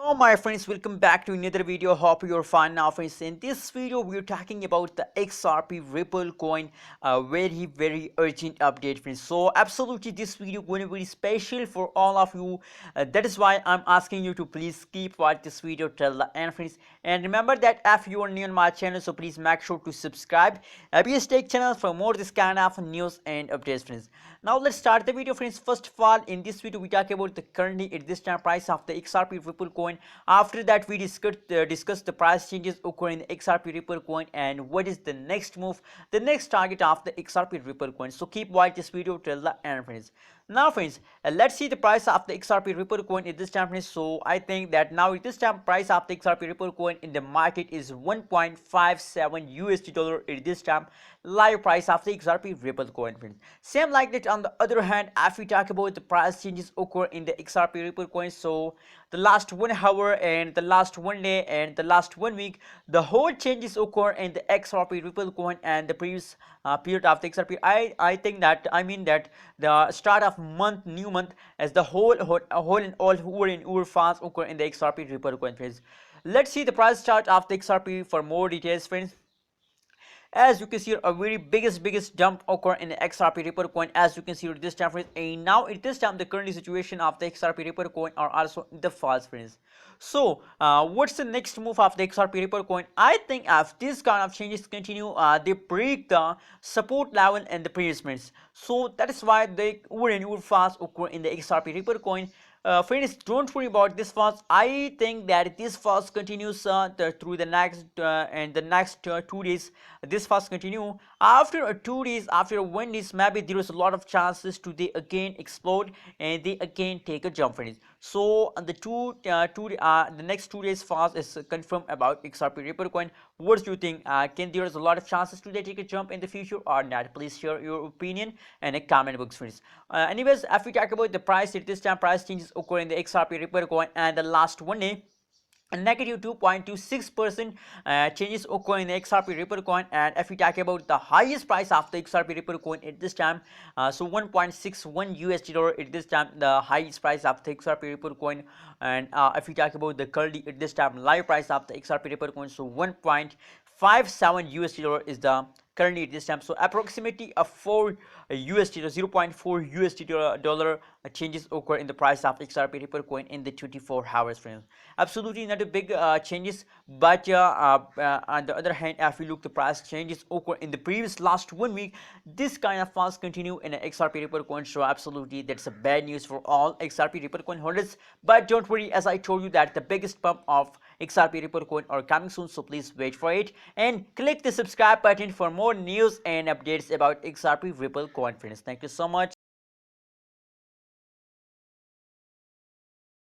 Hello my friends, welcome back to another video. Hope you're fine now friends. In this video we're talking about the XRP Ripple coin, a very urgent update friends. So absolutely this video going to be special for all of you. That is why I'm asking you to please keep watch this video till the end friends. And remember that if you are new on my channel, so please make sure to subscribe ABS Tech channel for more this kind of news and updates friends. Now let's start the video friends. First of all, in this video we talk about the currently at this time price of the XRP Ripple coin. After that we discuss the price changes occurring in the XRP Ripple coin and what is the next move, the next target of the XRP Ripple coin. So keep watch this video till the end friends. Now friends, let's see the price of the XRP Ripple coin at this time friends. So I think that now at this time price of the XRP Ripple coin in the market is 1.57 USD dollar at this time live price of the XRP Ripple coin friends. Same like that on the other hand, if we talk about the price changes occur in the XRP Ripple coin, so the last 1 hour and the last 1 day and the last 1 week, the whole changes occur in the XRP Ripple coin and the previous period of the XRP. I think that the start of new month as the whole and all over fast occur in the XRP Ripple coin friends. Let's see the price chart of the XRP for more details friends. As you can see, a very biggest jump occur in the XRP Ripple coin. As you can see at this time friends, and now at this time the current situation of the XRP Ripple coin are also in the false friends. So what's the next move of the XRP Ripple coin? I think if this kind of changes continue, they break the support level and the previous minutes. So that is why they over fast occur in the XRP Ripple coin. Friends, don't worry about this fast. I think that this fast continues through the next and the next 2 days. This fast continue after 2 days, after 1 days, maybe there is a lot of chances to they again explode and they again take a jump friends. So the next 2 days fast is confirmed about XRP Ripple coin. What do you think? Can there is a lot of chances to they take a jump in the future or not? Please share your opinion in the comment box friends. Anyways, if we talk about the price at this time, price changes occur in the XRP Ripple coin and the last 1 day a negative 2.26% changes occur in the XRP Ripple coin. And if we talk about the highest price of the XRP Ripple coin at this time, so 1.61 USD dollar at this time, the highest price of the XRP Ripple coin. And if we talk about the currently at this time live price of the XRP Ripple coin, so 1.57 USD dollar is the currently at this time. So approximately a 4 USD 0.4 USD dollar changes occur in the price of XRP Ripple coin in the 24 hours friends. Absolutely not a big changes, but on the other hand, if we look the price changes occur in the previous last 1 week, this kind of fast continue in an XRP Ripple coin. So absolutely that's a bad news for all XRP Ripple coin holders. But don't worry, as I told you that the biggest pump of XRP Ripple coin are coming soon, so please wait for it and click the subscribe button for more news and updates about XRP Ripple coin friends. Thank you so much.